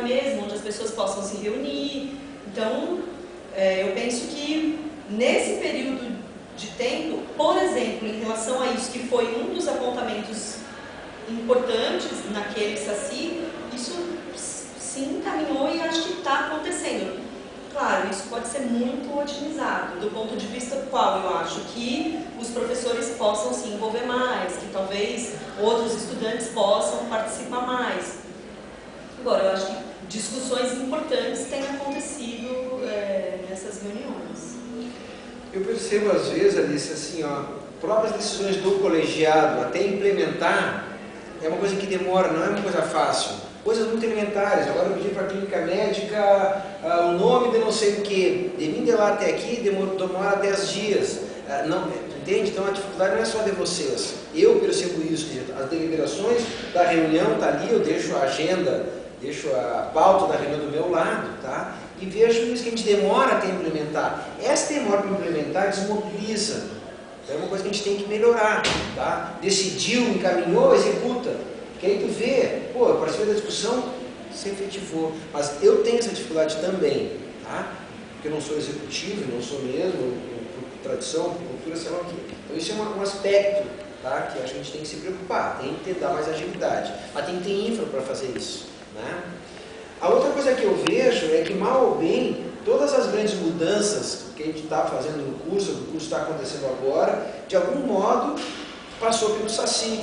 mesmo, onde as pessoas possam se reunir. Então, eu penso que nesse período de tempo, por exemplo, em relação a isso, que foi um dos apontamentos importantes naquele SACI, isso se encaminhou e acho que está acontecendo. Claro, isso pode ser muito otimizado, do ponto de vista qual eu acho que os professores possam se envolver mais, que talvez outros estudantes possam participar mais. Agora, eu acho que discussões importantes têm acontecido nessas reuniões. Eu percebo às vezes, Alice, assim, ó, próprias decisões do colegiado até implementar é uma coisa que demora, não é uma coisa fácil. Coisas muito elementares. Agora eu pedi para a clínica médica o nome de não sei o que. De mim de lá até aqui demora 10 dias. Não, entende? Então a dificuldade não é só de vocês. Eu percebo isso. As deliberações da reunião tá ali, eu deixo a agenda, deixo a pauta da reunião do meu lado, tá? E vejo isso que a gente demora até implementar. Essa demora para implementar desmobiliza. É uma coisa que a gente tem que melhorar, tá? Decidiu, encaminhou, executa. Que aí tu vê, pô, eu participei da discussão, se efetivou. Mas eu tenho essa dificuldade também, tá? Porque eu não sou executivo, não sou mesmo, por tradição, por cultura, sei lá o quê. Então isso é um aspecto, tá? Que a gente tem que se preocupar, tem que dar mais agilidade. Mas tem que ter infra para fazer isso, né? A outra coisa que eu vejo é que, mal ou bem, todas as grandes mudanças que a gente está fazendo no curso, o curso está acontecendo agora, de algum modo passou pelo SACI.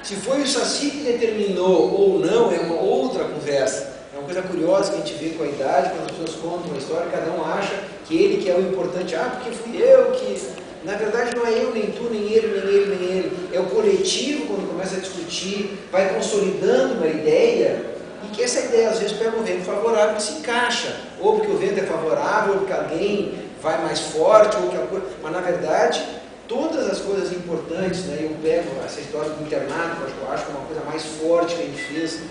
Se foi o SACI que determinou ou não, é uma outra conversa. É uma coisa curiosa que a gente vê com a idade, quando as pessoas contam uma história, cada um acha que ele que é o importante. Ah, porque fui eu que... Na verdade não é eu, nem tu, nem ele, nem ele, nem ele. É o coletivo, quando começa a discutir, vai consolidando uma ideia, e que essa ideia às vezes pega um vento favorável e se encaixa. Ou porque o vento é favorável, ou porque alguém vai mais forte, ou que a coisa... Mas na verdade... Todas as coisas importantes, né, eu pego essa história do internato, que eu acho que é uma coisa mais forte que a gente fez,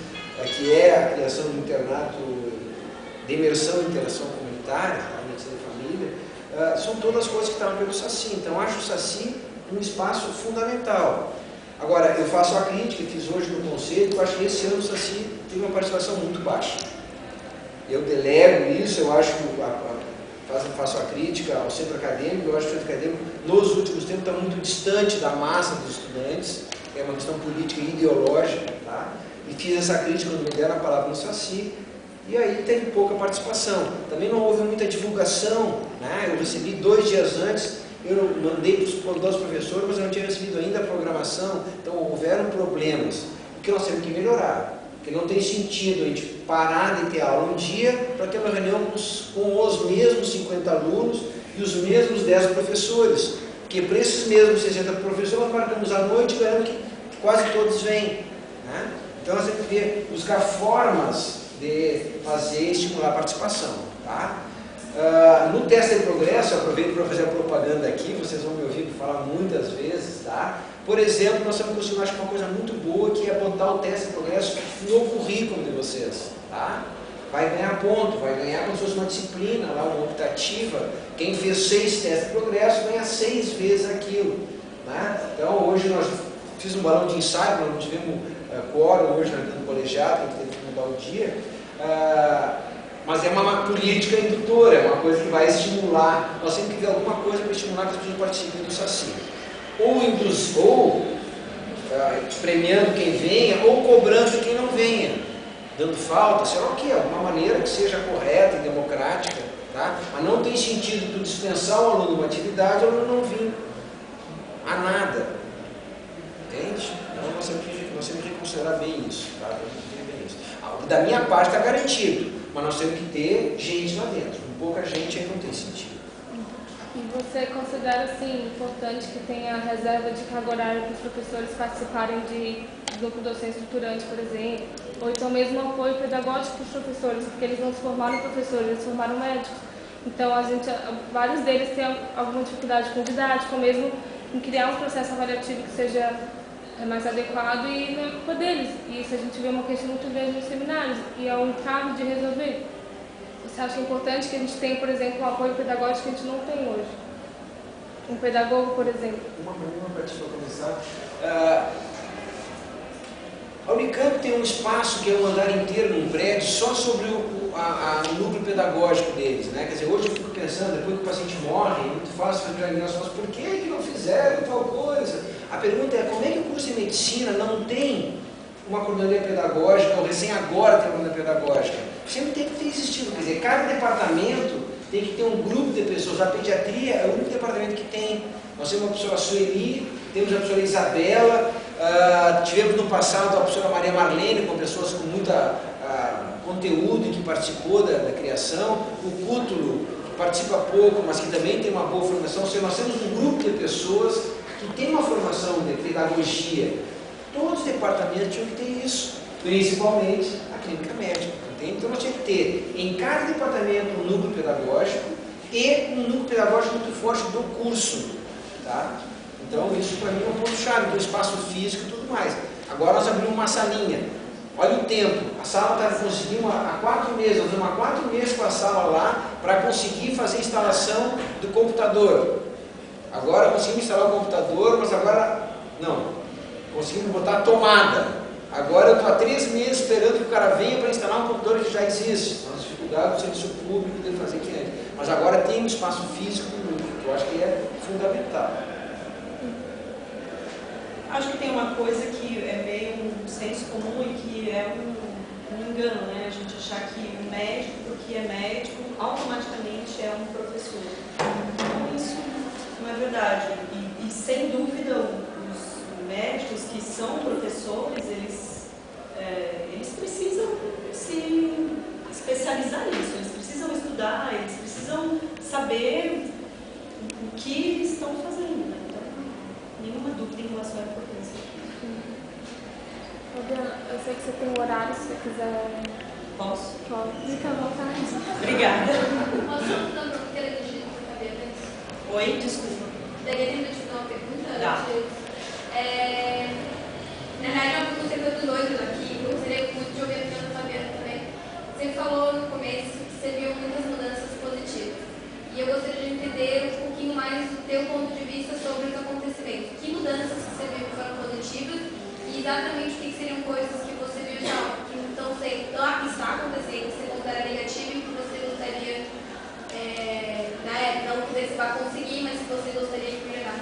que é a criação do internato de imersão e interação comunitária, a medicina de família, são todas coisas que estavam pelo SACI. Então, eu acho o SACI um espaço fundamental. Agora, eu faço a crítica, fiz hoje no conselho, eu acho que esse ano o SACI teve uma participação muito baixa. Eu delego isso, eu acho que faço a crítica ao centro acadêmico, eu acho que o centro acadêmico, nos últimos tempos, está muito distante da massa dos estudantes, é uma questão política e ideológica, tá? E fiz essa crítica quando me deram a palavra no SACI, e aí teve pouca participação. Também não houve muita divulgação, né? Eu recebi 2 dias antes, eu mandei para os professores, mas eu não tinha recebido ainda a programação, então houveram problemas, o que nós temos que melhorar. Porque não tem sentido a gente parar de ter aula um dia para ter uma reunião com os mesmos 50 alunos e os mesmos 10 professores. Porque para esses mesmos 60 professores nós marcamos à noite e garanto que quase todos vêm, né? Então nós temos que buscar formas de fazer e estimular a participação, tá? No teste de progresso, eu aproveito para fazer a propaganda aqui, vocês vão me ouvir falar muitas vezes, tá? Por exemplo, nós estamos conseguindo, acho que uma coisa muito boa, que é botar o teste de progresso no currículo de vocês, tá? Vai ganhar ponto, vai ganhar como se fosse uma disciplina, lá, uma optativa. Quem fez 6 testes de progresso ganha 6 vezes aquilo, né? Então, hoje nós fiz um balão de ensaio, nós não tivemos quórum hoje no colegiado, a gente teve que mudar o dia, mas é uma política indutora, é uma coisa que vai estimular. Nós temos que ver alguma coisa para estimular que as pessoas participem do SACI. Ou premiando quem venha, ou cobrando quem não venha, dando falta, sei lá o que, alguma maneira que seja correta e democrática, tá? Mas não tem sentido tu dispensar o aluno de uma atividade e o aluno não vir a nada, entende? Então nós temos que considerar bem isso, tá? Da minha parte está garantido, mas nós temos que ter gente lá dentro, com pouca gente aí não tem sentido. E você considera, assim, importante que tenha reserva de carga horária para os professores participarem de grupo docente estruturante, por exemplo, ou então mesmo apoio pedagógico para os professores, porque eles não se formaram professores, eles se formaram médicos. Então, vários deles têm alguma dificuldade com didática, ou mesmo em criar um processo avaliativo que seja mais adequado, e não é culpa deles. E isso a gente vê uma questão muito grande nos seminários, e é um encargo de resolver. Você acha importante que a gente tenha, por exemplo, um apoio pedagógico que a gente não tem hoje? Um pedagogo, por exemplo. Uma para te começar. A Unicamp tem um espaço que é um andar inteiro num prédio só sobre o núcleo pedagógico deles, né? Quer dizer, hoje eu fico pensando, depois que o paciente morre, é muito fácil fazer diagnóstico, mas por que não fizeram tal coisa? A pergunta é, como é que o curso de medicina não tem uma coordenadoria pedagógica, ou recém agora tem uma coordenadoria pedagógica? Sempre tem que ter existido, quer dizer, cada departamento tem que ter um grupo de pessoas. A pediatria é o único departamento que tem. Nós temos a professora Sueli, temos a professora Isabela, tivemos no passado a professora Maria Marlene, com pessoas com muita conteúdo e que participou da criação, o Cútulo, que participa pouco, mas que também tem uma boa formação. Ou seja, nós temos um grupo de pessoas que tem uma formação de pedagogia. Todos os departamentos tinham que ter isso, principalmente a clínica médica. Entende? Então nós tínhamos que ter em cada departamento um núcleo pedagógico e um núcleo pedagógico muito forte do curso. Tá? Então isso para mim é um ponto-chave, do espaço físico e tudo mais. Agora nós abrimos uma salinha. Olha o tempo, a sala está conseguindo há 4 meses, nós estamos há 4 meses com a sala lá para conseguir fazer a instalação do computador. Agora conseguimos instalar o computador, mas agora não. Conseguimos botar a tomada. Agora eu estou há 3 meses esperando que o cara venha para instalar um computador que já existe. Uma dificuldade do serviço público de fazer que antes. Mas agora tem um espaço físico do núcleo, que eu acho que é fundamental. Acho que tem uma coisa que é meio um senso comum e que é um engano, né? A gente achar que o médico, porque é médico, automaticamente é um professor. Então isso não é verdade. E sem dúvida os médicos que são professores, eles precisam se especializar nisso, eles precisam estudar, eles precisam saber o que estão fazendo, né? Nenhuma dúvida em relação à importância. Fabiana, eu sei que você tem um horário, se você quiser... Posso? Pode. Fica à vontade. Obrigada. Posso dar uma pergunta dirigida para a Fabiana? Oi, desculpa. Daria tempo de fazer uma pergunta? Dá. Na realidade, é uma pergunta que eu estou doida aqui, eu gostaria muito de ouvir a opinião da Fabiana também. Você falou no começo que você viu muitas mudanças positivas. E eu gostaria de entender um pouquinho mais do teu ponto de vista sobre os acontecimentos. Que mudanças você viu que foram positivas e exatamente o que seriam coisas que você viu já que não sei, que está acontecendo, que você considera negativo e que você gostaria, na época, não que você vai conseguir, mas que você gostaria de melhorar?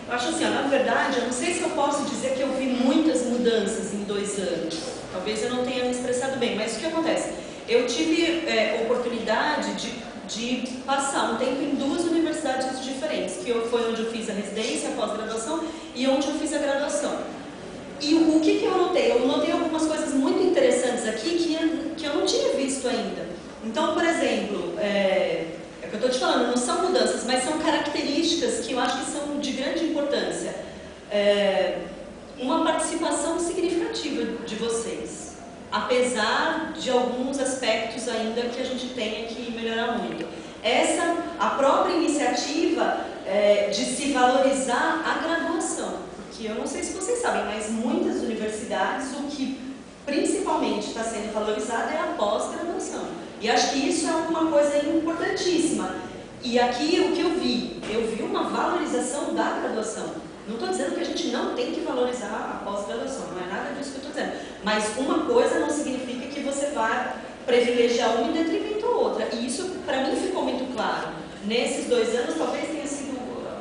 Eu acho assim, na verdade, eu não sei se eu posso dizer que eu vi muitas mudanças em 2 anos. Talvez eu não tenha me expressado bem, mas o que acontece? Eu tive oportunidade de passar um tempo em 2 universidades diferentes, que foi onde eu fiz a residência, a pós-graduação e onde eu fiz a graduação. E o que eu notei? Eu notei algumas coisas muito interessantes aqui que eu não tinha visto ainda. Então, por exemplo, é o que eu estou te falando, não são mudanças, mas são características que eu acho que são de grande importância. Uma participação significativa de vocês, apesar de alguns aspectos ainda que a gente tenha que melhorar muito. A própria iniciativa de se valorizar a graduação, porque eu não sei se vocês sabem, mas muitas universidades, o que principalmente está sendo valorizado é a pós-graduação. E acho que isso é uma coisa importantíssima. E aqui o que eu vi uma valorização da graduação. Não estou dizendo que a gente não tem que valorizar a pós-graduação, não é nada disso que eu estou dizendo. Mas uma coisa não significa que você vai privilegiar uma em detrimento à outra. E isso, para mim, ficou muito claro. Nesses 2 anos, talvez tenha sido,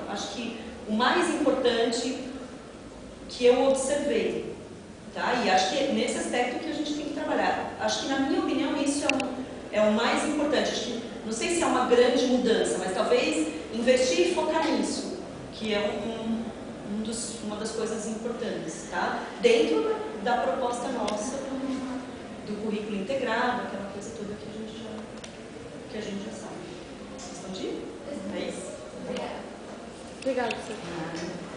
acho que, o mais importante que eu observei. Tá? E acho que é nesse aspecto que a gente tem que trabalhar. Acho que, na minha opinião, isso é o mais importante. Acho que, não sei se é uma grande mudança, mas talvez investir e focar nisso, que é uma das coisas importantes, tá? Dentro da proposta nossa do currículo integrado, aquela coisa toda que a gente já sabe. Respondi? É isso? Obrigada. Obrigada, senhor.